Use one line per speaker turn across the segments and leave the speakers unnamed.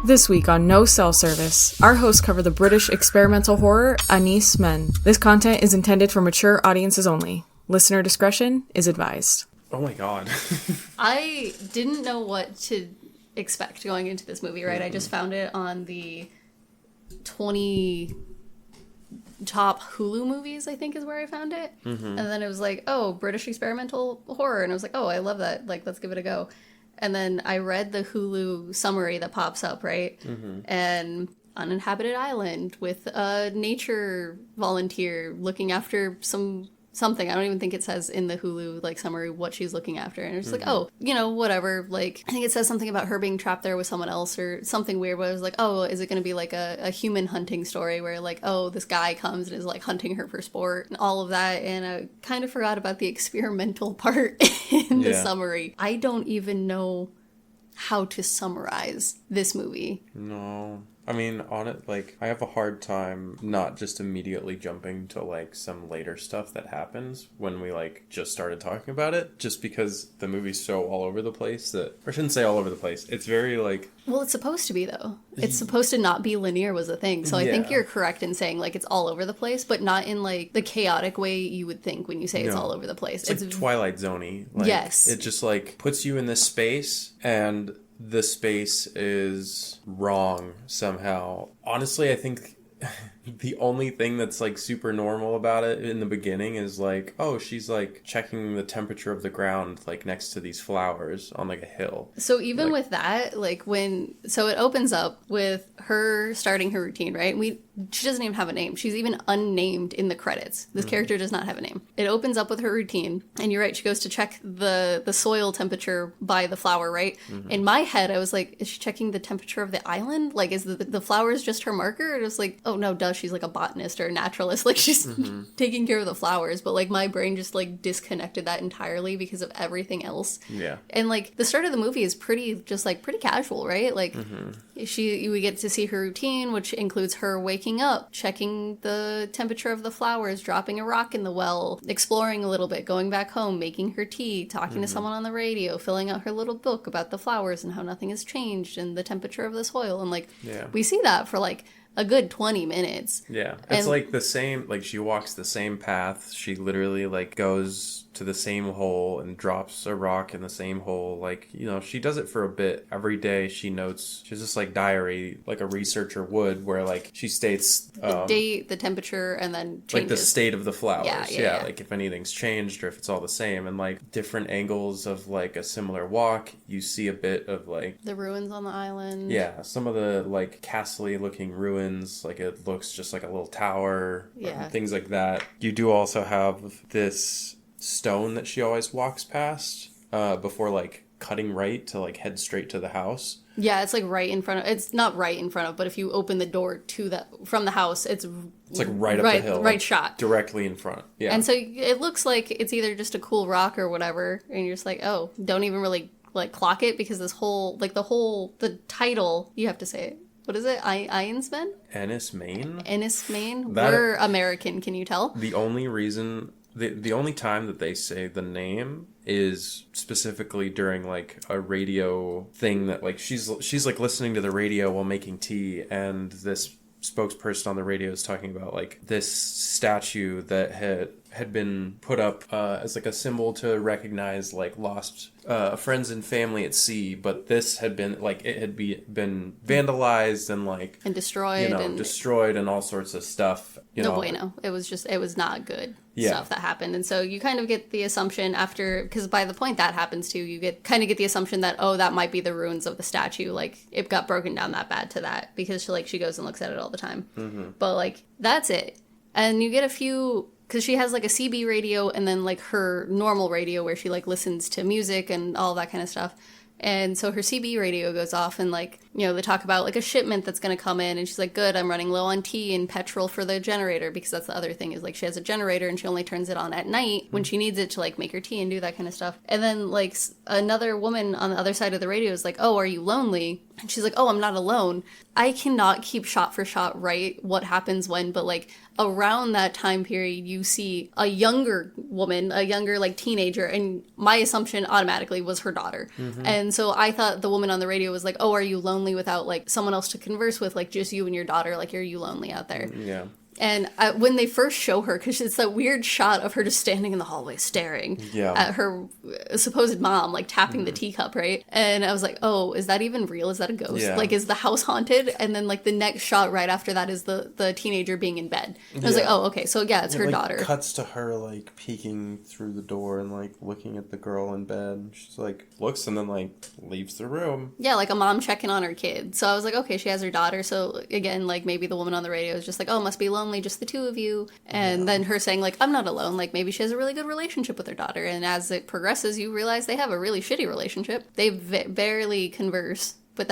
This week on No Cell Service, our hosts cover the British experimental horror Enys Men. This content is intended for mature audiences only. Listener discretion is advised.
Oh my god.
I didn't know what to expect going into this movie, right? Mm-hmm. I just found it on the 20 top Hulu movies, I think is where I found it. Mm-hmm. And then it was like, oh, British experimental horror. And I was like, oh, I love that. Like, let's give it a go. And then I read the Hulu summary that pops up, right? Mm-hmm. And uninhabited island with a nature volunteer looking after something. I don't even think it says in the Hulu like summary what she's looking after. And it's just like, oh, you know, whatever. Like, I think it says something about her being trapped there with someone else or something weird. But I was like, oh, is it going to be like a human hunting story where like, oh, this guy comes and is like hunting her for sport and all of that. And I kind of forgot about the experimental part in the summary. I don't even know how to summarize this movie.
No. I mean, on it, like, I have a hard time not just immediately jumping to, like, some later stuff that happens when we, like, just started talking about it, just because the movie's so all over the place that, or I shouldn't say all over the place, it's very, like...
Well, it's supposed to be, though. It's supposed to not be linear was the thing, so I think you're correct in saying, like, it's all over the place, but not in, like, the chaotic way you would think when you say it's all over the place.
It's like Twilight Zone-y. Like,
yes.
It just, like, puts you in this space, and... the space is wrong somehow. Honestly, I think the only thing that's like super normal about it in the beginning is like, oh, she's like checking the temperature of the ground like next to these flowers on like a hill.
So even with that, like so it opens up with her starting her routine, right? She doesn't even have a name. She's even unnamed in the credits. This character does not have a name. It opens up with her routine, and you're right, she goes to check the soil temperature by the flower, right? Mm-hmm. In my head, I was like, is she checking the temperature of the island? Like, is the flowers just her marker? And it was like, oh no, duh, she's like a botanist or a naturalist. Like, she's taking care of the flowers. But like, my brain just like disconnected that entirely because of everything else. Yeah. And like, the start of the movie is pretty casual, right? Like, we get to see her routine, which includes her waking up, checking the temperature of the flowers, dropping a rock in the well, exploring a little bit, going back home, making her tea, talking to someone on the radio, filling out her little book about the flowers and how nothing has changed and the temperature of the soil. And like, we see that for like a good 20 minutes.
Yeah. It's like the same, like she walks the same path. She literally like goes to the same hole and drops a rock in the same hole. Like, you know, she does it for a bit. Every day she notes, she's just like diary, like a researcher would, where like she states
the date, the temperature, and then changes.
Like the state of the flowers.
Yeah.
Like if anything's changed or if it's all the same. And like different angles of like a similar walk, you see a bit of like
the ruins on the island.
Yeah. Some of the like castle-y looking ruins, like it looks just like a little tower. Yeah. Things like that. You do also have this stone that she always walks past before like cutting right to like head straight to the house.
Yeah, it's like right in front of, it's not right in front of, but if you open the door from the house, it's
like right up the hill.
Right shot.
Directly in front. Yeah.
And so it looks like it's either just a cool rock or whatever, and you're just like, oh, don't even really like clock it because this whole, like the title, you have to say it. What is it? Enys Men?
Enys Men?
Enys Men? We're American, can you tell?
The only reason... The only time that they say the name is specifically during like a radio thing that like she's like listening to the radio while making tea, and this spokesperson on the radio is talking about like this statue that had been put up as like a symbol to recognize like lost friends and family at sea, but this had been like it had been vandalized and like
destroyed,
destroyed and all sorts of stuff.
No bueno. It was not good stuff that happened, and so you kind of get the assumption after, because by the point that happens too, you get the assumption that that might be the ruins of the statue. Like it got broken down that bad to that because she goes and looks at it all the time. Mm-hmm. But like that's it, and you get a few. Because she has, like, a CB radio and then, like, her normal radio where she, like, listens to music and all that kind of stuff. And so her CB radio goes off and, like, you know, they talk about, like, a shipment that's going to come in. And she's like, good, I'm running low on tea and petrol for the generator. Because that's the other thing is, like, she has a generator and she only turns it on at night when she needs it to, like, make her tea and do that kind of stuff. And then, like, another woman on the other side of the radio is like, oh, are you lonely? And she's like, oh, I'm not alone. I cannot keep shot for shot right what happens when, but like around that time period, you see a younger woman, a younger like teenager, and my assumption automatically was her daughter. And so I thought the woman on the radio was like, oh, are you lonely without like someone else to converse with, like just you and your daughter, like are you lonely out there?
Yeah.
And when they first show her, because it's that weird shot of her just standing in the hallway staring at her supposed mom, like tapping the teacup, right? And I was like, oh, is that even real? Is that a ghost?
Yeah.
Like, is the house haunted? And then like the next shot right after that is the teenager being in bed. And I was like, oh, okay, so yeah, it's her
like,
daughter.
Cuts to her like peeking through the door and like looking at the girl in bed. She's like looks and then like leaves the room.
Yeah, like a mom checking on her kid. So I was like, okay, she has her daughter. So again, like maybe the woman on the radio is just like, oh, must be lonely, just the two of you. And then her saying like, I'm not alone. Like maybe she has a really good relationship with her daughter. And as it progresses, you realize they have a really shitty relationship. They barely converse, but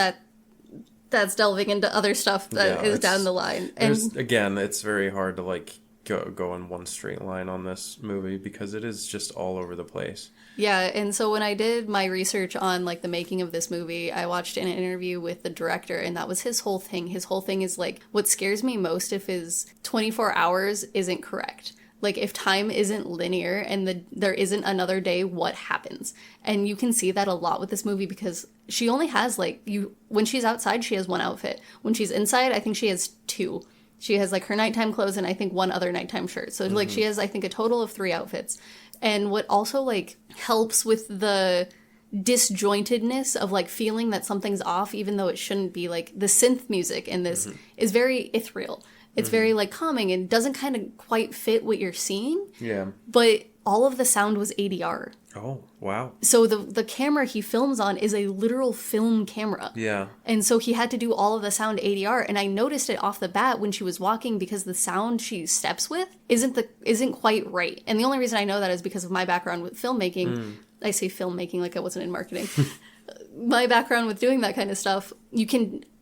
that's delving into other stuff that is down the line. And
Again, it's very hard to like go in one straight line on this movie because it is just all over the place.
yeah, and so when I did my research on like the making of this movie, I watched an interview with the director, and that was his whole thing. His whole thing is like, what scares me most if his 24 hours isn't correct. Like if time isn't linear and there isn't another day, what happens? And you can see that a lot with this movie because she only has like when she's outside, she has one outfit. When she's inside, I think she has two. She has like her nighttime clothes and I think one other nighttime shirt. So like she has, I think, a total of 3 outfits. And what also like helps with the disjointedness of like feeling that something's off, even though it shouldn't be, like the synth music in this is very ethereal. It's very like calming and doesn't kind of quite fit what you're seeing.
Yeah.
But all of the sound was ADR.
Oh, wow.
So the camera he films on is a literal film camera.
Yeah.
And so he had to do all of the sound ADR. And I noticed it off the bat when she was walking because the sound she steps with isn't quite right. And the only reason I know that is because of my background with filmmaking. I say filmmaking like I wasn't in marketing. My background with doing that kind of stuff, you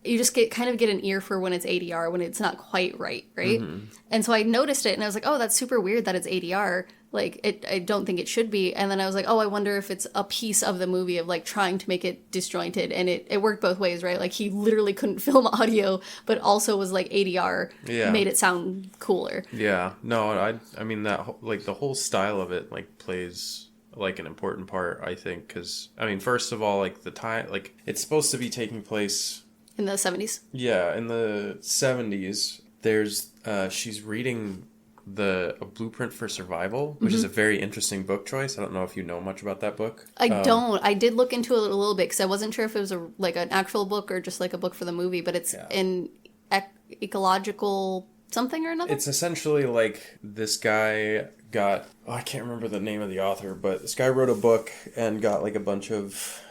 just get an ear for when it's ADR, when it's not quite right? And so I noticed it and I was like, oh, that's super weird that it's ADR. Like, I don't think it should be. And then I was like, oh, I wonder if it's a piece of the movie of, like, trying to make it disjointed. And it worked both ways, right? Like, he literally couldn't film audio, but also was, like, ADR made it sound cooler.
Yeah. No, I mean, that, like, the whole style of it, like, plays, like, an important part, I think. Because, I mean, first of all, like, the time, like, it's supposed to be taking place...
In the 70s?
Yeah, in the 70s. There's, she's reading... A Blueprint for Survival, which is a very interesting book choice. I don't know if you know much about that book.
I don't. I did look into it a little bit because I wasn't sure if it was an actual book or just like a book for the movie, but it's an ecological something or another.
It's essentially like this guy got, I can't remember the name of the author, but this guy wrote a book and got like a bunch of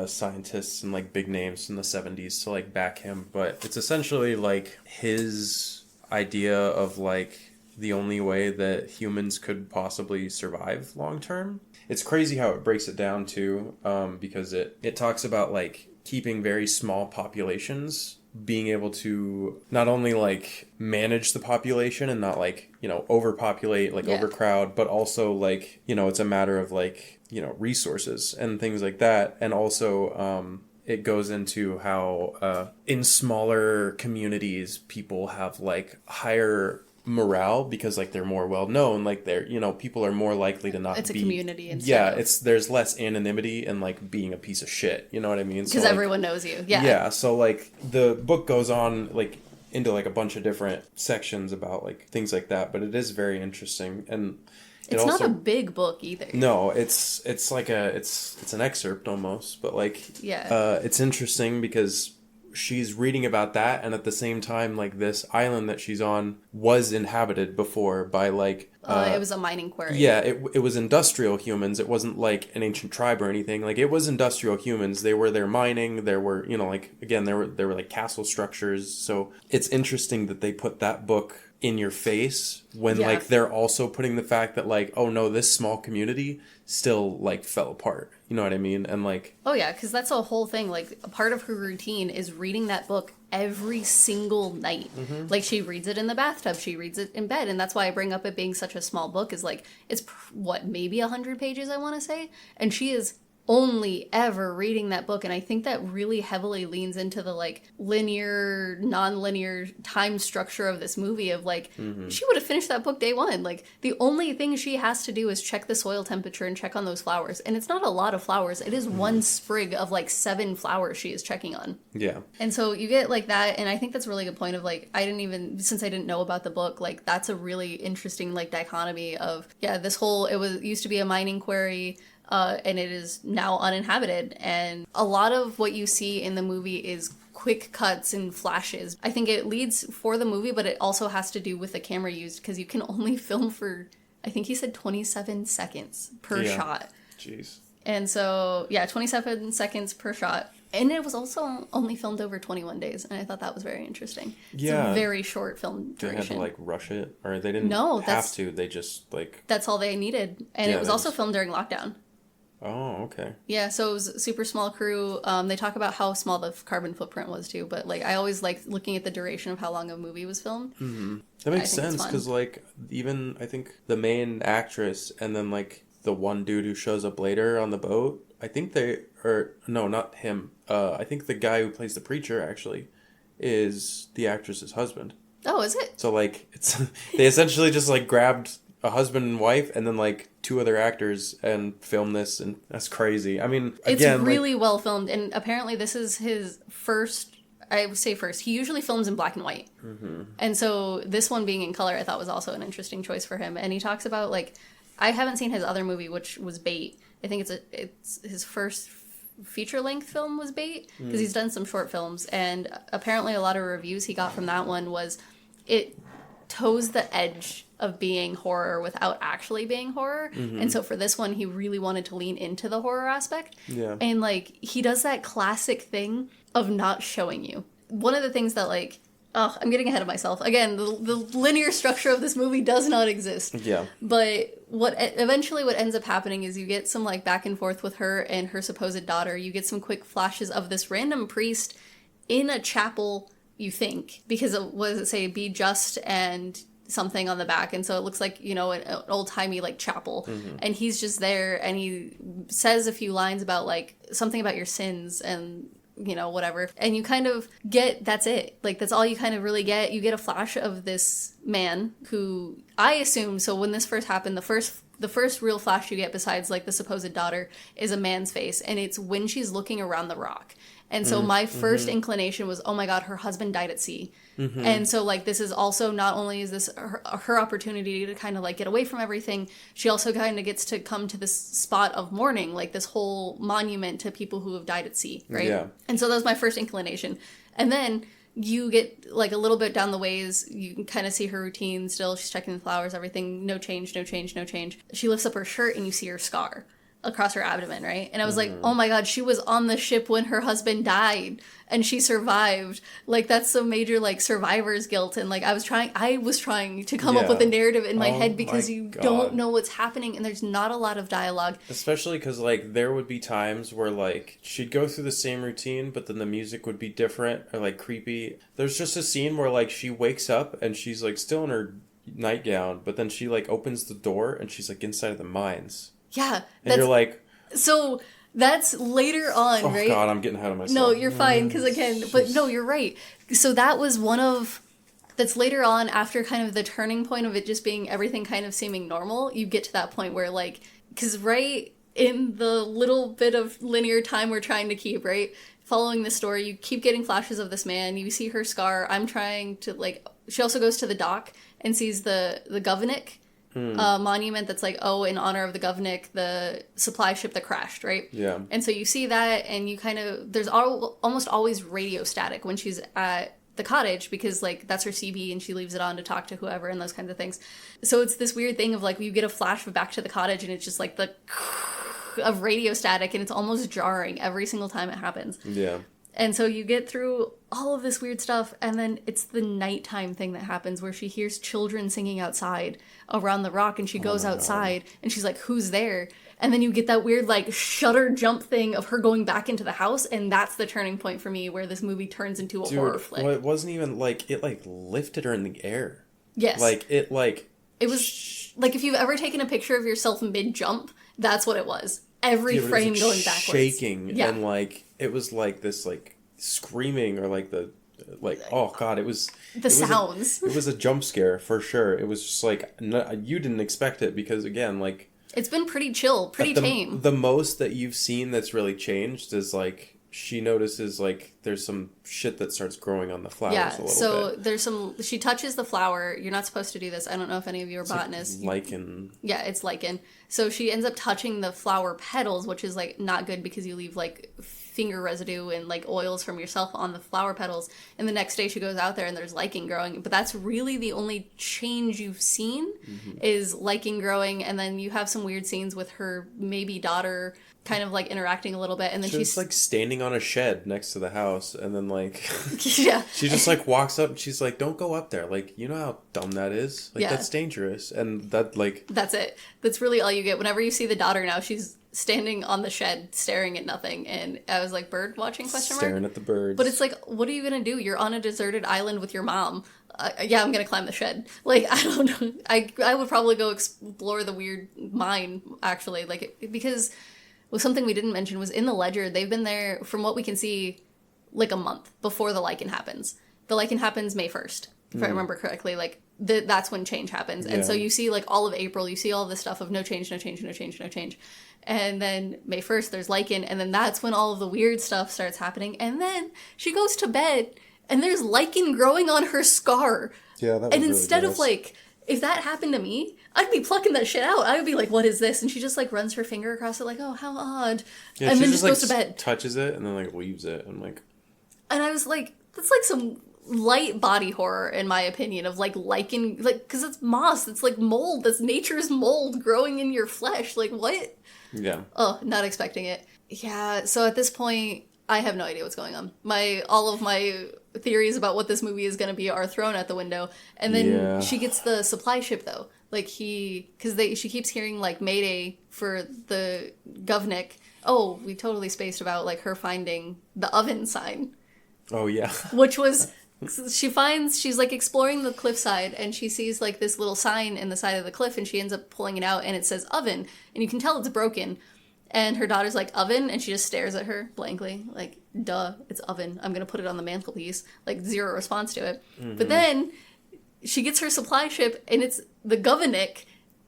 scientists and like big names in the 70s to like back him. But it's essentially like his idea of like the only way that humans could possibly survive long term. It's crazy how it breaks it down too, because it talks about like keeping very small populations, being able to not only like manage the population and not like, you know, overpopulate, like overcrowd, but also like, you know, it's a matter of like, you know, resources and things like that. And also, it goes into how in smaller communities, people have like higher morale because like they're more well known, like they're, you know, people are more likely to not
it's
be,
a community instead.
Yeah, there's less anonymity and like being a piece of shit, you know what I mean?
Because
so, like,
everyone knows you. Yeah,
so like the book goes on like into like a bunch of different sections about like things like that, but it is very interesting. And
it's also not a big book either.
No, it's like it's an excerpt almost, but like it's interesting because she's reading about that, and at the same time, like this island that she's on was inhabited before by like
it was a mining quarry.
Yeah, it was industrial humans. It wasn't like an ancient tribe or anything. Like it was industrial humans. They were there mining. There were, you know, like again, there were like castle structures. So it's interesting that they put that book in your face when like they're also putting the fact that like, oh no, this small community still like fell apart. You know what I mean? And like,
oh yeah, because that's a whole thing. Like a part of her routine is reading that book every single night. Like she reads it in the bathtub, she reads it in bed, and that's why I bring up it being such a small book. Is like it's maybe 100 pages, I want to say, and she is only ever reading that book, and I think that really heavily leans into the like linear, non-linear time structure of this movie of like she would have finished that book day one. Like the only thing she has to do is check the soil temperature and check on those flowers, and it's not a lot of flowers. It is one sprig of like 7 flowers she is checking on.
Yeah.
And so you get like that, and I think that's a really good point of like, since I didn't know about the book, like that's a really interesting like dichotomy of, yeah, this whole, used to be a mining quarry, and it is now uninhabited. And a lot of what you see in the movie is quick cuts and flashes. I think it leads for the movie, but it also has to do with the camera used, because you can only film for, I think he said 27 seconds per shot.
Jeez.
And so, yeah, 27 seconds per shot. And it was also only filmed over 21 days, and I thought that was very interesting.
Yeah.
It's a very short film duration.
They had to, like, rush it? Or they didn't have to, they just, like...
That's all they needed. And it was also filmed during lockdown.
Oh, okay.
Yeah, so it was a super small crew. They talk about how small the carbon footprint was, too. But, like, I always like looking at the duration of how long a movie was filmed.
Mm-hmm. That makes sense, because, like, even, I think, the main actress and then, like, the one dude who shows up later on the boat, I think no, not him. I think the guy who plays the preacher, actually, is the actress's husband.
Oh, is it?
So, like, they essentially just, like, grabbed a husband and wife and then, like, 2 other actors and filmed this, and that's crazy. I mean, again...
It's really well filmed, and apparently this is his first... I would say first. He usually films in black and white. Mm-hmm. And so this one being in color I thought was also an interesting choice for him. And he talks about, like... I haven't seen his other movie, which was Bait. I think it's his first feature-length film was Bait, because he's done some short films, and apparently a lot of reviews he got from that one was it toes the edge of being horror without actually being horror. Mm-hmm. And so for this one, he really wanted to lean into the horror aspect.
Yeah.
And, like, he does that classic thing of not showing you. One of the things that, like... Oh, I'm getting ahead of myself. Again, the linear structure of this movie does not exist.
Yeah.
But what ends up happening is you get some, like, back and forth with her and her supposed daughter. You get some quick flashes of this random priest in a chapel, you think, because what does it say? Be just and something on the back. And so it looks like, you know, an old-timey, like, chapel. Mm-hmm. And he's just there, and he says a few lines about, like, something about your sins and... you know, whatever. And you kind of get, that's it. Like, that's all you kind of really get. You get a flash of this man who, I assume, so when this first happened, the first real flash you get besides, like, the supposed daughter is a man's face. And it's when she's looking around the rock. And so my first inclination was, oh my God, her husband died at sea. Mm-hmm. And so, like, this is also, not only is this her opportunity to kind of, like, get away from everything, she also kind of gets to come to this spot of mourning, like this whole monument to people who have died at sea, right? Yeah. And so that was my first inclination. And then you get, like, a little bit down the ways, you can kind of see her routine still. She's checking the flowers, everything, no change, no change, no change. She lifts up her shirt and you see her scar across her abdomen, right? And I was like, oh my God, she was on the ship when her husband died and she survived. Like, that's some major, like, survivor's guilt. And, like, I was trying to come up with a narrative in my head, because you don't know what's happening and there's not a lot of dialogue.
Especially because, like, there would be times where, like, she'd go through the same routine, but then the music would be different or, like, creepy. There's just a scene where, like, she wakes up and she's, like, still in her nightgown, but then she, like, opens the door and she's, like, inside of the mines.
Yeah.
And you're like...
So, that's later on, right?
Oh, God, I'm getting ahead of myself.
No, you're fine, because again... But no, you're right. So that was one of... That's later on, after kind of the turning point of it just being everything kind of seeming normal, you get to that point where, like... Because right in the little bit of linear time we're trying to keep, right? Following the story, you keep getting flashes of this man. You see her scar. I'm trying to, like... She also goes to the dock and sees the Governor monument that's like, oh, in honor of the Governor, the supply ship that crashed, right?
Yeah.
And so you see that, and you kind of, there's almost always radio static when she's at the cottage, because, like, that's her CB and she leaves it on to talk to whoever and those kinds of things. So it's this weird thing of, like, you get a flash of back to the cottage and it's just like the of radio static, and it's almost jarring every single time it happens.
Yeah.
And so you get through all of this weird stuff, and then it's the nighttime thing that happens where she hears children singing outside around the rock, and she goes outside, and she's like, who's there? And then you get that weird, like, shutter jump thing of her going back into the house, and that's the turning point for me where this movie turns into a horror flick.
Well, it wasn't even, like, it, like, lifted her in the air.
Yes.
Like, it was...
Like, if you've ever taken a picture of yourself mid-jump, that's what it was. every frame going backwards.
Shaking. Yeah. And like, it was like this like screaming or like the, like, oh God, it was...
sounds.
It was a jump scare for sure. It was just like, you didn't expect it because again, like...
It's been pretty chill, pretty tame.
The most that you've seen that's really changed is like she notices like there's some shit that starts growing on the flowers a little bit.
So there's some... She touches the flower. You're not supposed to do this. I don't know if any of you are botanists.
Like lichen.
Yeah, it's lichen. So she ends up touching the flower petals, which is like not good because you leave like finger residue and like oils from yourself on the flower petals. And the next day she goes out there and there's lichen growing. But that's really the only change you've seen is lichen growing. And then you have some weird scenes with her maybe daughter kind of like interacting a little bit. And then she's
like standing on a shed next to the house. And then like,
yeah,
she just like walks up and she's like, don't go up there. Like, you know how dumb that is? Like, that's dangerous. And that like... That's
it. That's really all you get. Whenever you see the daughter now, she's standing on the shed staring at nothing, and I was like, bird watching question mark?
Staring at the birds.
But it's like, what are you gonna do? You're on a deserted island with your mom. Yeah, I'm gonna climb the shed. Like, I don't know. I would probably go explore the weird mine, actually, like, because something we didn't mention was in the ledger, they've been there, from what we can see, like a month before the lichen happens. The lichen happens May 1st, if I remember correctly. Like, that's when change happens. And so you see, like, all of April, you see all this stuff of no change, no change, no change, no change. And then May 1st, there's lichen, and then that's when all of the weird stuff starts happening. And then she goes to bed, and there's lichen growing on her scar.
Yeah, that was
And
really
instead
gross.
of, like, if that happened to me, I'd be plucking that shit out. I would be like, what is this? And she just, like, runs her finger across it, like, oh, how odd.
Yeah,
and
she
then
just
goes
like,
to bed.
touches it, and then, like, leaves it. I'm like...
And I was like, that's, like, some light body horror, in my opinion, of, like, lichen, like, because it's moss, it's, like, mold, that's nature's mold growing in your flesh, like, what?
Yeah.
Oh, not expecting it. Yeah, so at this point, I have no idea what's going on. All of my theories about what this movie is going to be are thrown out the window, and then she gets the supply ship, though. Like, she keeps hearing, like, Mayday for the govnik. Oh, we totally spaced about, like, her finding the oven sign.
Oh, yeah.
Which was... she's like exploring the cliffside and she sees like this little sign in the side of the cliff and she ends up pulling it out and it says oven and you can tell it's broken and her daughter's like oven and she just stares at her blankly like duh, it's oven, I'm gonna put it on the mantelpiece, like zero response to it. But then she gets her supply ship and it's the govnik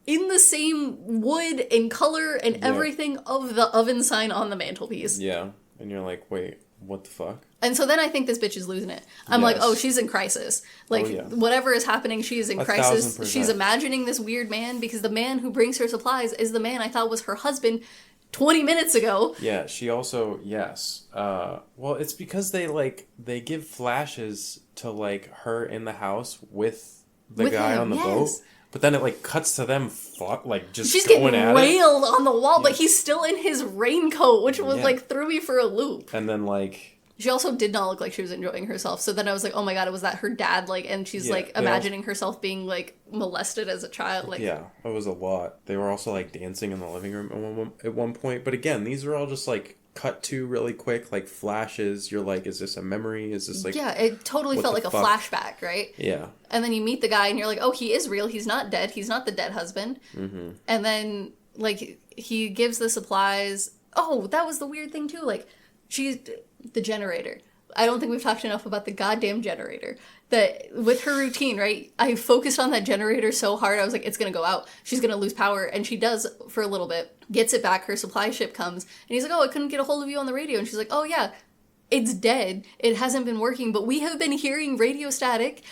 in the same wood and color and everything of the oven sign on the mantelpiece.
Yeah, and you're like, wait, what the fuck?
And so then I think this bitch is losing it. I'm like, oh, she's in crisis. Like, whatever is happening, she is in crisis.
1,000%.
She's imagining this weird man because the man who brings her supplies is the man I thought was her husband 20 minutes ago.
Yeah, she also, well, it's because they give flashes to, like, her in the house with the guy on the boat. But then it, like, cuts to them, like, just
she's
going
getting
at
railed on the wall, but he's still in his raincoat, which was, like, threw me for a loop.
And then, like...
She also did not look like she was enjoying herself. So then I was like, oh my god, was that her dad? Like, and she's, like, imagining herself being, like, molested as a child. Like,
yeah, it was a lot. They were also, like, dancing in the living room at one point. But again, these are all just, like, cut to really quick, like, flashes. You're like, is this a memory? Is this, like...
Yeah, it totally felt like a flashback, right?
Yeah.
And then you meet the guy and you're like, oh, he is real. He's not dead. He's not the dead husband. Mm-hmm. And then, like, he gives the supplies. Oh, that was the weird thing, too. Like, she's... The generator. I don't think we've talked enough about the goddamn generator. That with her routine, right? I focused on that generator so hard. I was like, it's going to go out. She's going to lose power. And she does for a little bit. Gets it back. Her supply ship comes. And he's like, oh, I couldn't get a hold of you on the radio. And she's like, oh, yeah. It's dead. It hasn't been working, but we have been hearing radio static.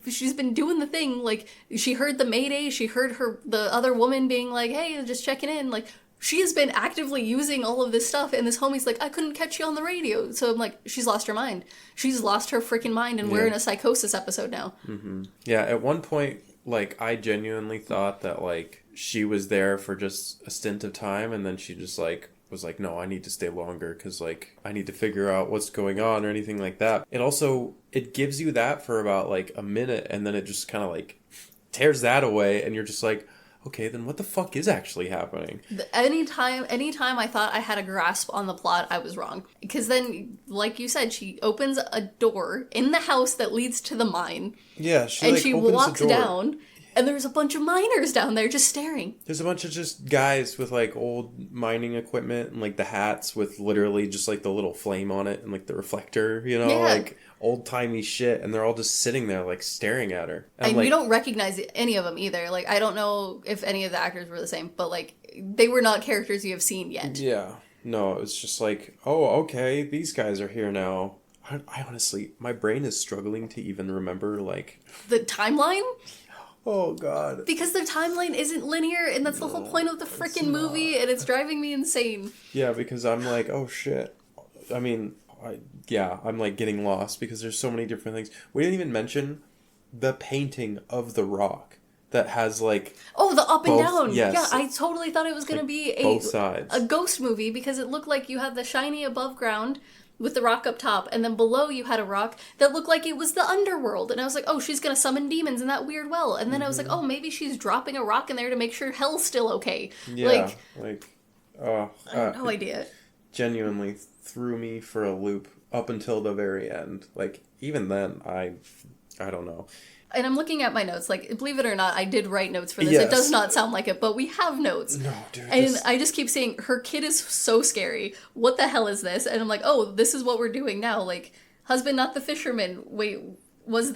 She's been doing the thing. Like, she heard the Mayday. She heard the other woman being like, hey, just checking in. Like, she has been actively using all of this stuff, and this homie's like, I couldn't catch you on the radio. So I'm like, she's lost her mind. She's lost her freaking mind, and we're in a psychosis episode now.
Mm-hmm. Yeah, at one point, like, I genuinely thought that, like, she was there for just a stint of time, and then she just, like, was like, no, I need to stay longer, because, like, I need to figure out what's going on, or anything like that. It gives you that for about, like, a minute, and then it just kind of, like, tears that away, and you're just like, okay, then what the fuck is actually happening?
Anytime I thought I had a grasp on the plot, I was wrong. Because then, like you said, she opens a door in the house that leads to the mine.
Yeah,
she walks down. And there's a bunch of miners down there just staring.
There's a bunch of just guys with, like, old mining equipment and, like, the hats with literally just, like, the little flame on it and, like, the reflector, you know?
Yeah.
Like, old-timey shit. And they're all just sitting there, like, staring at her.
And
like,
you don't recognize any of them either. Like, I don't know if any of the actors were the same, but, like, they were not characters you have seen yet.
Yeah. No, it's just like, oh, okay, these guys are here now. I honestly, my brain is struggling to even remember, like...
The timeline?
Oh, God.
Because their timeline isn't linear, and that's the whole point of the freaking movie, and it's driving me insane.
Yeah, because I'm like, oh, shit. I mean, I'm, like, getting lost because there's so many different things. We didn't even mention the painting of The Rock that has, like...
Oh, the up and down.
Yes.
Yeah, I totally thought it was going to be
both sides.
A ghost movie, because it looked like you had the shiny above ground with the rock up top, and then below you had a rock that looked like it was the underworld. And I was like, oh, she's gonna summon demons in that weird well. And then I was like, oh, maybe she's dropping a rock in there to make sure hell's still okay.
Yeah,
I have no idea.
Genuinely threw me for a loop up until the very end. Like, even then, I don't know.
And I'm looking at my notes. Like, believe it or not, I did write notes for this.
Yes.
It does not sound like it, but we have notes.
No, dude.
And I just keep saying, her kid is so scary. What the hell is this? And I'm like, oh, this is what we're doing now. Like, husband, not the fisherman. Wait, what is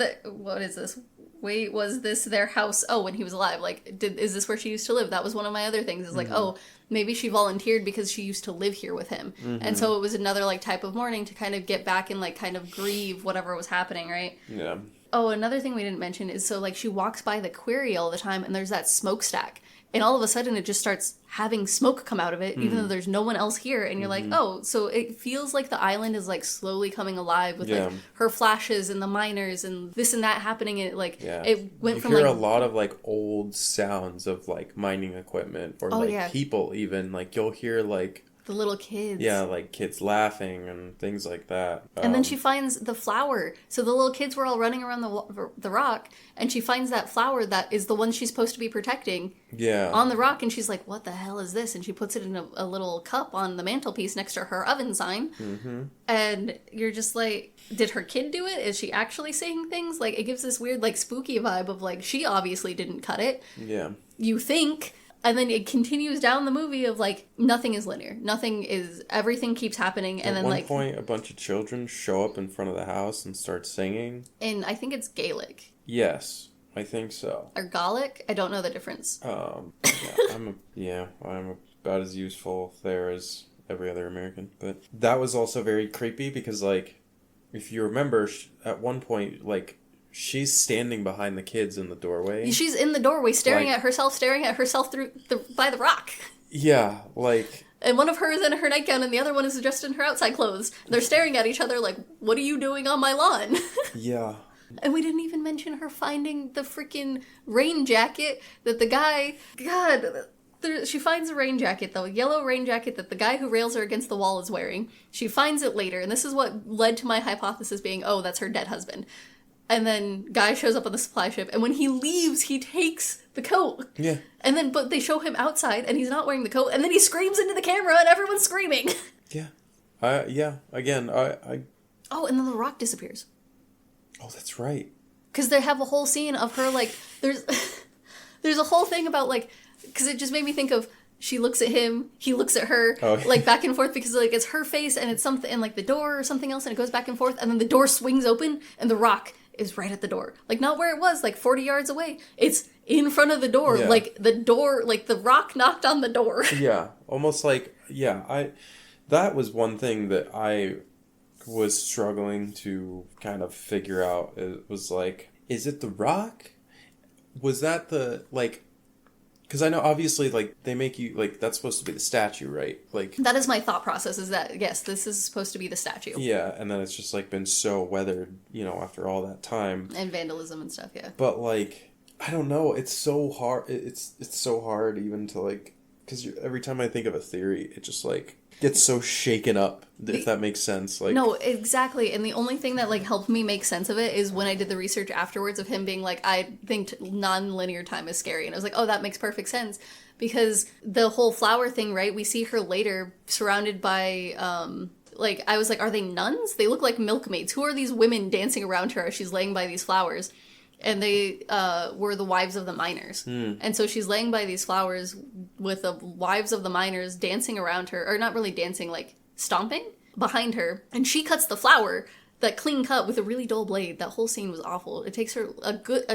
this? Wait, was this their house? Oh, when he was alive. Like, is this where she used to live? That was one of my other things. Is like, oh, maybe she volunteered because she used to live here with him. And so it was another, like, type of mourning to kind of get back and, like, kind of grieve whatever was happening, right?
Yeah.
Oh, another thing we didn't mention is, so, like, she walks by the quarry all the time, and there's that smokestack. And all of a sudden, it just starts having smoke come out of it, even though there's no one else here. And you're like, oh, so it feels like the island is, like, slowly coming alive with, like, her flashes and the miners and this and that happening. And, like, it went from, like...
You hear a lot of, like, old sounds of, like, mining equipment or, people even. Like, you'll hear, like...
The little kids.
Yeah, like kids laughing and things like that.
And then she finds the flower. So the little kids were all running around the rock, and she finds that flower that is the one she's supposed to be protecting.
Yeah.
On the rock, and she's like, what the hell is this? And she puts it in a little cup on the mantelpiece next to her oven sign. Mm-hmm. And you're just like, did her kid do it? Is she actually saying things? Like, it gives this weird, like, spooky vibe of, like, she obviously didn't cut it.
Yeah.
You think... And then it continues down the movie of, like, nothing is linear. Everything keeps happening. And
At
then,
one
like...
point, a bunch of children show up in front of the house and start singing.
And I think it's Gaelic.
Yes, I think so.
Or Gaelic? I don't know the difference.
Yeah, I'm about as useful there as every other American. But that was also very creepy because, like, if you remember, at one point, like... She's standing behind the kids in the doorway.
She's in the doorway, staring at herself through by the rock.
Yeah, like...
And one of her is in her nightgown, and the other one is dressed in her outside clothes. They're staring at each other like, what are you doing on my lawn?
Yeah.
And we didn't even mention her finding the freaking rain jacket that the guy... God... She finds a rain jacket, the yellow rain jacket that the guy who rails her against the wall is wearing. She finds it later, and this is what led to my hypothesis being, oh, that's her dead husband. And then guy shows up on the supply ship, and when he leaves, he takes the coat.
Yeah.
And then, but they show him outside, and he's not wearing the coat, and then he screams into the camera, and everyone's screaming.
Yeah. Again, I...
Oh, and then the rock disappears.
Oh, that's right.
Because they have a whole scene of her, like, there's a whole thing about, like, because it just made me think of, she looks at him, he looks at her, like, back and forth, because, like, it's her face, and it's something, and, like, the door or something else, and it goes back and forth, and then the door swings open, and the rock is right at the door. Like, not where it was, like, 40 yards away. It's in front of the door.
Yeah.
Like, the door, like, the rock knocked on the door.
Yeah. Almost like, that was one thing that I was struggling to kind of figure out. It was like, is it the rock? Was that the, like... Because I know, obviously, like, they make you, like, that's supposed to be the statue, right? Like...
That is my thought process, is that, yes, this is supposed to be the statue.
Yeah, and then it's just, like, been so weathered, you know, after all that time.
And vandalism and stuff, yeah.
But, like, I don't know, it's so hard, it's so hard even to, like... Because every time I think of a theory, it just, like, gets so shaken up, if that makes sense. Like,
no, exactly. And the only thing that, like, helped me make sense of it is when I did the research afterwards of him being like, I think non-linear time is scary. And I was like, oh, that makes perfect sense. Because the whole flower thing, right? We see her later surrounded by, like, I was like, are they nuns? They look like milkmaids. Who are these women dancing around her as she's laying by these flowers? and they were the wives of the miners. And so she's laying by these flowers with the wives of the miners dancing around her, or not really dancing, like stomping behind her. And she cuts the flower, that clean cut with a really dull blade. That whole scene was awful. It takes her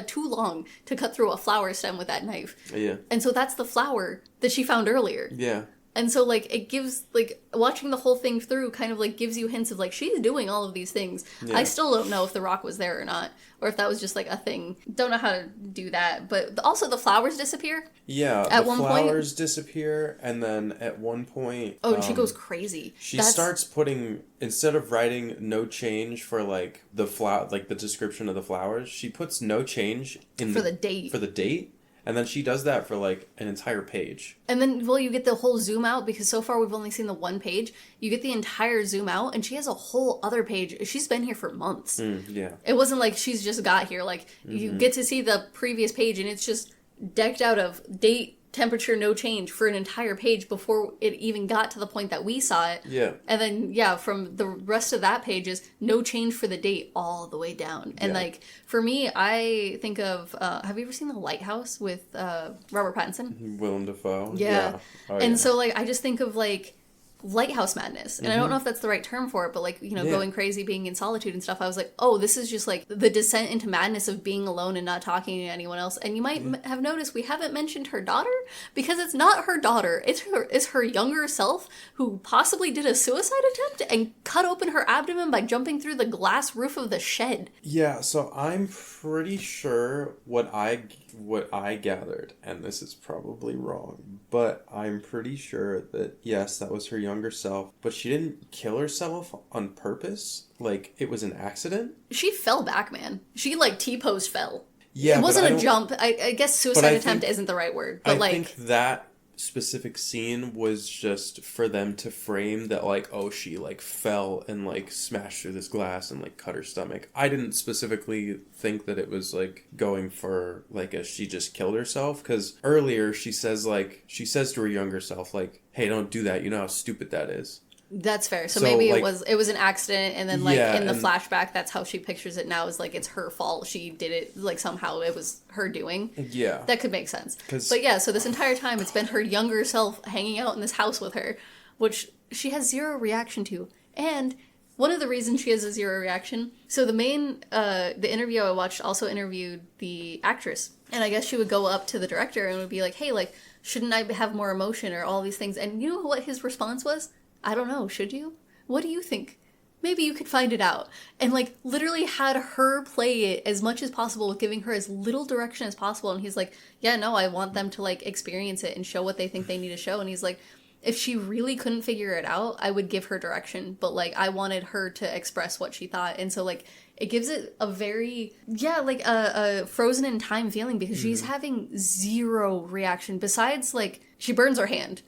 too long to cut through a flower stem with that knife.
Yeah.
And so that's the flower that she found earlier.
Yeah.
And so, like, it gives, like, watching the whole thing through kind of, like, gives you hints of, like, she's doing all of these things. Yeah. I still don't know if the rock was there or not, or if that was just, like, a thing. Don't know how to do that. But also the flowers disappear.
Yeah,
at
the
one
flowers
point,
disappear, and then at one point...
Oh, and she goes crazy.
She starts putting, instead of writing no change for, like, the description of the flowers, she puts no change in...
For the date.
For the date. And then she does that for, like, an entire page.
And then, well, you get the whole zoom out, because so far we've only seen the one page. You get the entire zoom out, and she has a whole other page. She's been here for months.
Yeah.
It wasn't like she's just got here. Like, you get to see the previous page, and it's just decked out of date, temperature, no change for an entire page before it even got to the point that we saw it.
Yeah.
And then, yeah, from the rest of that page is no change for the date all the way down. And, like, for me, I think of, have you ever seen The Lighthouse with Robert Pattinson?
Willem Dafoe.
Yeah.
Oh,
and so, like, I just think of, like, lighthouse madness. And I don't know if that's the right term for it, but, like, you know, going crazy, being in solitude and stuff, I was like, oh, this is just, like, the descent into madness of being alone and not talking to anyone else. And you might have noticed we haven't mentioned her daughter, because it's not her daughter. It's her younger self who possibly did a suicide attempt and cut open her abdomen by jumping through the glass roof of the shed.
Yeah, so I'm pretty sure what I gathered, and this is probably wrong, but I'm pretty sure that, yes, that was her younger self, but she didn't kill herself on purpose. Like, it was an accident.
She fell back, man. She, like, T-posed fell.
Yeah,
it wasn't a jump. I guess suicide attempt isn't the right word, but,
I think that specific scene was just for them to frame that, like, oh, she, like, fell and, like, smashed through this glass and, like, cut her stomach. I didn't specifically think that it was, like, going for, like, she just killed herself, because earlier she says to her younger self, like, hey, don't do that, you know how stupid that is.
That's fair. So maybe, like, it was an accident, and then, like,
yeah,
in the flashback, that's how she pictures it now, is, like, it's her fault. She did it, like, somehow it was her doing.
Yeah.
That could make sense. But yeah, so this entire time it's been her younger self hanging out in this house with her, which she has zero reaction to. And one of the reasons she has a zero reaction, so the interview I watched also interviewed the actress. And I guess she would go up to the director and would be like, hey, like, shouldn't I have more emotion or all these things? And you know what his response was? I don't know, should you? What do you think? Maybe you could find it out. And, like, literally had her play it as much as possible with giving her as little direction as possible. And he's like, yeah, no, I want them to, like, experience it and show what they think they need to show. And he's like, if she really couldn't figure it out, I would give her direction. But, like, I wanted her to express what she thought. And so, like, it gives it a very, like, a frozen in time feeling, because she's having zero reaction. Besides, like, she burns her hand.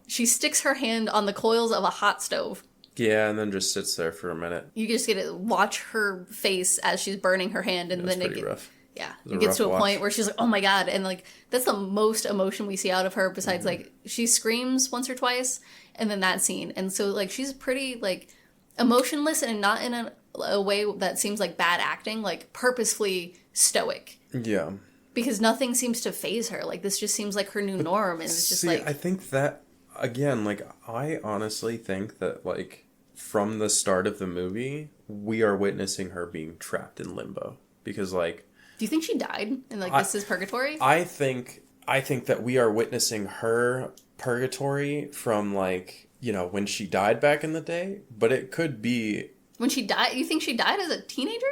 She sticks her hand on the coils of a hot stove.
Yeah, and then just sits there for a minute.
You just get to watch her face as she's burning her hand, and then it
rough.
Yeah, it gets to a point where she's like, "Oh my god!" And, like, that's the most emotion we see out of her. Besides, like, she screams once or twice, and then that scene, and so, like, she's pretty, like, emotionless, and not in a way that seems like bad acting, like, purposefully stoic.
Yeah,
because nothing seems to faze her. Like, this just seems like her new norm, and it's just like,
I think that. Again, like, I honestly think that, like, from the start of the movie, we are witnessing her being trapped in limbo. Because, like...
Do you think she died? And, like, this is purgatory?
I think that we are witnessing her purgatory from, like, you know, when she died back in the day. But it could be...
When she died? You think she died as a teenager?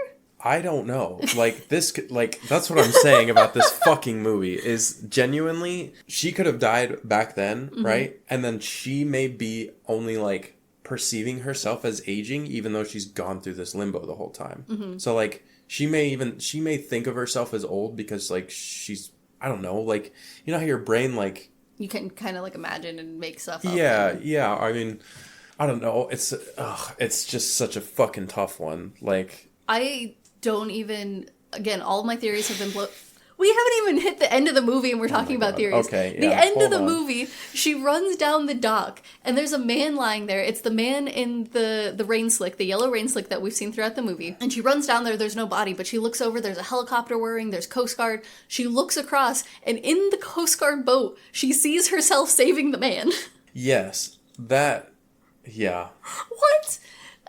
I don't know. Like, this, like, that's what I'm saying about this fucking movie, is genuinely, she could have died back then, right? And then she may be only, like, perceiving herself as aging, even though she's gone through this limbo the whole time. So, like, she may think of herself as old because, like, she's, I don't know, like, you know how your brain, like...
You can kind of, like, imagine and make stuff up.
Yeah, I mean, I don't know, it's just such a fucking tough one, like...
I don't even, again, all of my theories have been We haven't even hit the end of the movie and we're talking about theories.
Okay,
the
yeah,
end of
hold
the
on.
movie, she runs down the dock and there's a man lying there. It's the man in the rain slick, the yellow rain slick that we've seen throughout the movie. And she runs down there, there's no body, but she looks over, there's a helicopter whirring, there's Coast Guard. She looks across, and in the Coast Guard boat, she sees herself saving the man.
Yes, that, yeah.
What?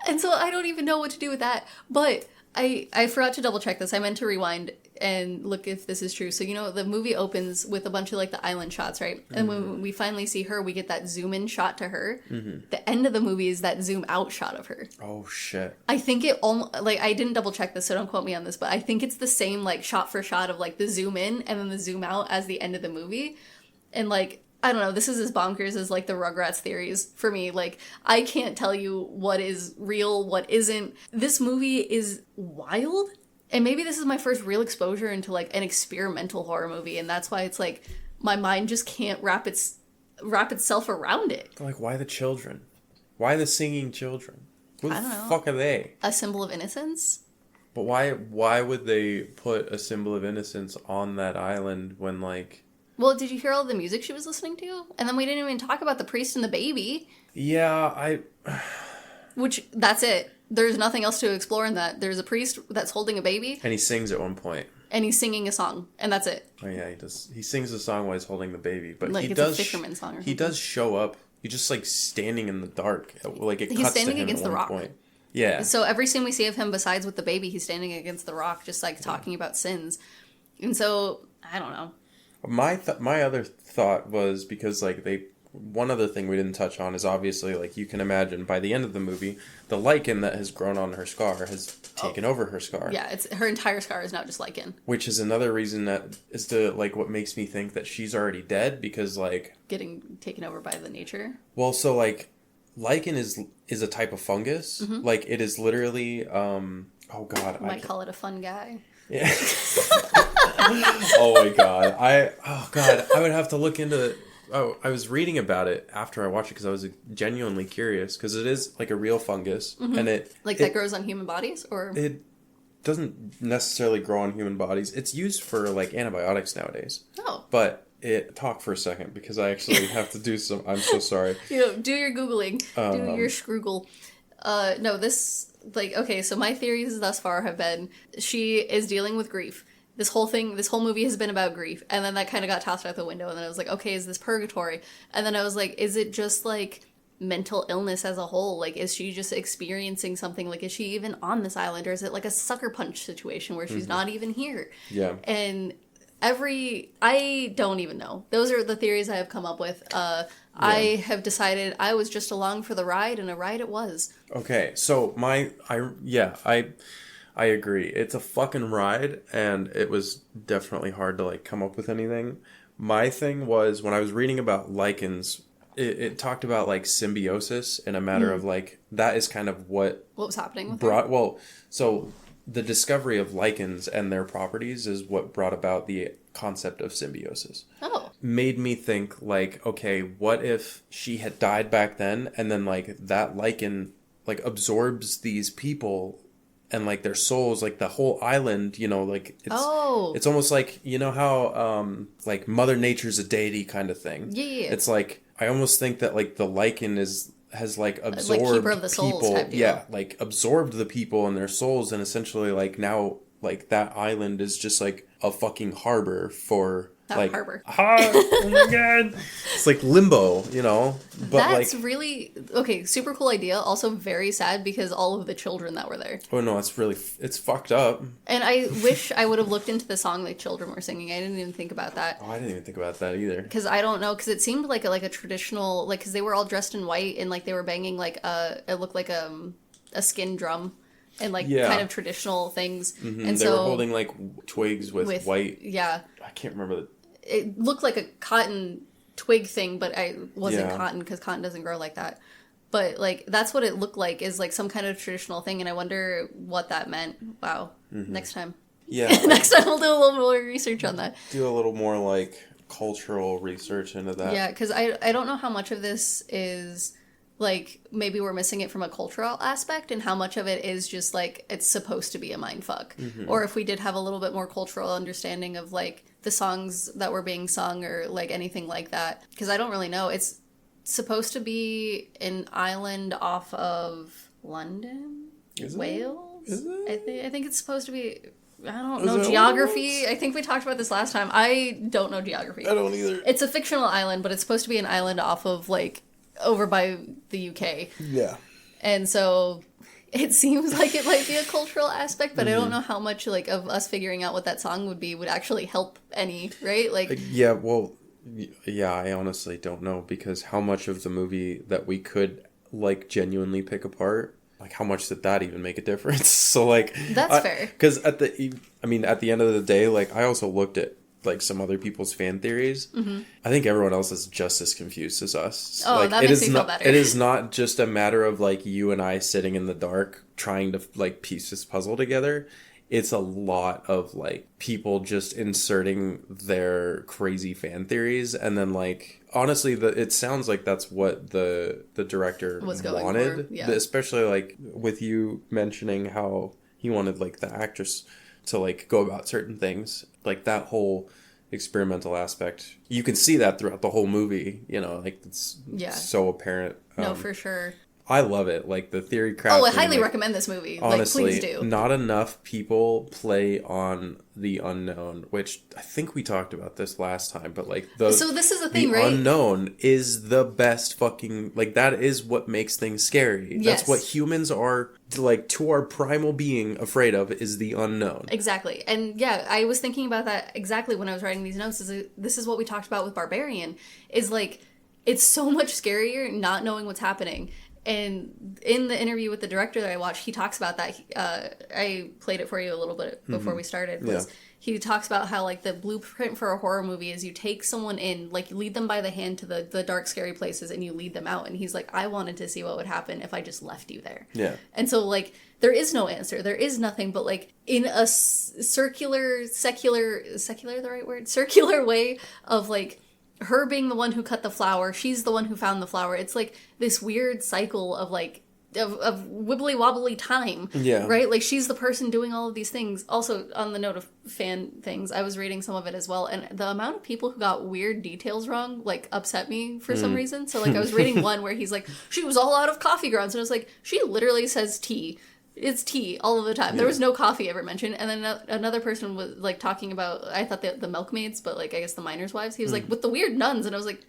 And so I don't even know what to do with that. But I forgot to double check this. I meant to rewind and look if this is true. So, you know, the movie opens with a bunch of, like, the island shots, right? And when we finally see her, we get that zoom-in shot to her. The end of the movie is that zoom-out shot of her.
Oh, shit.
I think it almost, like, I didn't double check this, so don't quote me on this, but I think it's the same, like, shot for shot of, like, the zoom in and then the zoom out as the end of the movie. And, like, I don't know, this is as bonkers as, like, the Rugrats theories for me. Like, I can't tell you what is real, what isn't. This movie is wild. And maybe this is my first real exposure into, like, an experimental horror movie. And that's why it's, like, my mind just can't wrap itself around it.
Like, why the children? Why the singing children? Who the
I don't know.
fuck are they?
A symbol of innocence?
But why would they put a symbol of innocence on that island when, like...
Well, did you hear all the music she was listening to? And then we didn't even talk about the priest and the baby.
Yeah,
Which, that's it. There's nothing else to explore in that. There's a priest that's holding a baby.
And he sings at one point.
And he's singing a song. And that's it.
Oh yeah, he does. He sings a song while he's holding the baby. But
Like
he
it's
does...
a fisherman song or something.
He does show up. He's just, like, standing in the dark. Like, it
He's
cuts
standing
to him
against
at
the
one
rock.
point. Yeah.
So every scene we see of him, besides with the baby, he's standing against the rock, just, like, talking about sins. And so, I don't know.
My other thought was because, like, one other thing we didn't touch on is obviously, like, you can imagine by the end of the movie, the lichen that has grown on her scar has taken over her scar.
Yeah, it's her entire scar is now just lichen.
Which is another reason that is like what makes me think that she's already dead because, like,
Getting taken over by the nature.
well, so, like, lichen is a type of fungus. Like, it is literally oh god,
You might call it a fun guy.
Yeah. Oh my god. I would have to look into it. Oh, I was reading about it after I watched it because I was genuinely curious because it is like a real fungus and
That grows on human bodies, or
it doesn't necessarily grow on human bodies. It's used for, like, antibiotics nowadays.
oh,
But talk for a second because I actually have to do some. I'm so sorry.
do your googling, do your scroogle. No, this, like, okay. So my theories thus far have been she is dealing with grief. This whole movie has been about grief, and then that kind of got tossed out the window. And then I was like, okay, is this purgatory? And then I was like, is it just, like, mental illness as a whole? Like, is she just experiencing something? Like, is she even on this island, or is it like a sucker punch situation where she's not even here?
Yeah.
And I don't even know. Those are the theories I have come up with. I have decided I was just along for the ride, and a ride it was.
Okay, so I agree. It's a fucking ride, and it was definitely hard to, like, come up with anything. My thing was, when I was reading about lichens, it talked about, like, symbiosis in a matter of, like, that is kind of what
was happening with her?
well, so the discovery of lichens and their properties is what brought about the concept of symbiosis.
Oh.
Made me think, like, okay, what if she had died back then, and then, like, that lichen, like, absorbs these people and, like, their souls, like, the whole island, you know, like, it's almost like, you know how, like, Mother Nature's a deity kind of thing.
Yeah.
It's like, I almost think that, like, the lichen has, like, absorbed
like keeper of the souls
people.
type deal.
Yeah, like, absorbed the people and their souls, and essentially, like, now, like, that island is just, like, a fucking harbor for... like,
harbor.
Oh my god. It's like limbo, you know? But
That's
like,
really... Okay, super cool idea. Also very sad because all of the children that were there.
oh no, it's fucked up.
And I wish I would have looked into the song the children were singing. I didn't even think about that.
Oh, I didn't even think about that either.
Because I don't know, because it seemed like a traditional... Like, because they were all dressed in white and, like, they were banging, like, it looked like a skin drum. And, like, kind of traditional things.
Mm-hmm.
And
they
so...
were holding, like, twigs with white...
Yeah.
I can't remember
It looked like a cotton twig thing, but I wasn't
Yeah.
cotton because cotton doesn't grow like that. But, like, that's what it looked like, is, like, some kind of traditional thing, and I wonder what that meant. Wow. Next time.
Yeah.
Next time we'll do a little more research on that.
Do a little more, like, cultural research into that.
Yeah, because I don't know how much of this is like maybe we're missing it from a cultural aspect, and how much of it is just like it's supposed to be a mindfuck. Or if we did have a little bit more cultural understanding of like the songs that were being sung or like anything like that. Because I don't really know. It's supposed to be an island off of London?
Is it?
Wales?
Is it?
I think it's supposed to be... I don't know geography. I think we talked about this last time. I don't know geography.
I don't either.
It's a fictional island, but it's supposed to be an island off of like over by the UK.
Yeah.
And so it seems like it might be a cultural aspect, but I don't know how much like of us figuring out what that song would be would actually help any, right? Like
yeah, well, yeah, I honestly don't know, because how much of the movie that we could like genuinely pick apart, like how much did that even make a difference? So like
that's fair.
Because at the end of the day, like I also looked at like some other people's fan theories. I think everyone else is just as confused as us.
Oh,
like,
that makes me feel better.
It is not just a matter of like you and I sitting in the dark trying to like piece this puzzle together. It's a lot of like people just inserting their crazy fan theories, and then like honestly, it sounds like that's what the director
was going
wanted.
for. Yeah.
Especially like with you mentioning how he wanted like the actress to like go about certain things, like that whole experimental aspect. You can see that throughout the whole movie. You know, like it's so apparent.
No, for sure.
I love it. Like the theory crafting.
Oh, I highly recommend this movie.
Honestly,
like, please do.
Not enough people play on the unknown, which I think we talked about this last time, but like
so this is the thing, right?
The unknown is the best fucking, like that is what makes things scary.
Yes.
That's what humans are, like, to our primal being afraid of, is the unknown.
Exactly. And yeah, I was thinking about that exactly when I was writing these notes. This is what we talked about with Barbarian, is like it's so much scarier not knowing what's happening. And in the interview with the director that I watched, he talks about that. I played it for you a little bit before we started. He talks about how like the blueprint for a horror movie is you take someone in, like you lead them by the hand to the dark, scary places, and you lead them out. And he's like, I wanted to see what would happen if I just left you there.
Yeah.
And so like there is no answer. There is nothing. But like in a secular the right word? Circular way of like her being the one who cut the flower, she's the one who found the flower. It's like this weird cycle of like of wibbly wobbly time.
Yeah.
Right? Like she's the person doing all of these things. Also, on the note of fan things, I was reading some of it as well, and the amount of people who got weird details wrong like upset me for some reason. So like I was reading one where he's like, she was all out of coffee grounds, and I was like, she literally says tea. It's tea all of the time. There was no coffee ever mentioned. And then another person was like talking about, I thought the milkmaids, but like I guess the miners' wives. He was like, with the weird nuns. And I was like,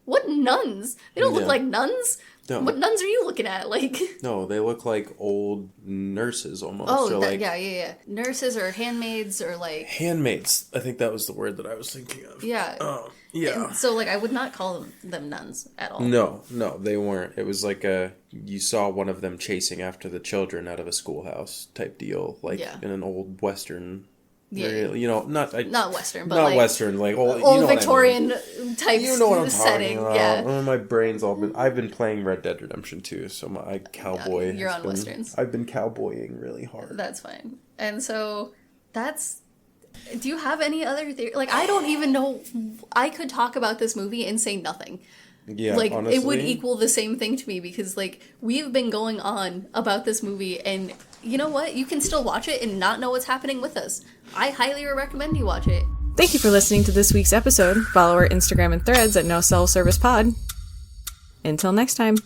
what nuns? They don't look like nuns. No. What nuns are you looking at? Like,
no, they look like old nurses almost.
Oh,
like,
yeah. Nurses or handmaids or like...
Handmaids. I think that was the word that I was thinking of.
Yeah.
Yeah.
And so like I would not call them nuns at all.
No, they weren't. It was like you saw one of them chasing after the children out of a schoolhouse type deal, like in an old Western.
Yeah,
you know, not
Western, but
not
like
Western, like old
you know Victorian type.
You know what I'm
setting.
talking about.
Yeah,
my brain's all been. I've been playing Red Dead Redemption 2, so my cowboy.
You're on Westerns.
I've been cowboying really hard.
That's fine. And so that's. Do you have any other theory? Like, I don't even know. I could talk about this movie and say nothing.
Yeah,
like
honestly,
it would equal the same thing to me, because like we've been going on about this movie, and you know what? You can still watch it and not know what's happening with us. I highly recommend you watch it.
Thank you for listening to this week's episode. Follow our Instagram and threads at No Cell Service Pod. Until next time.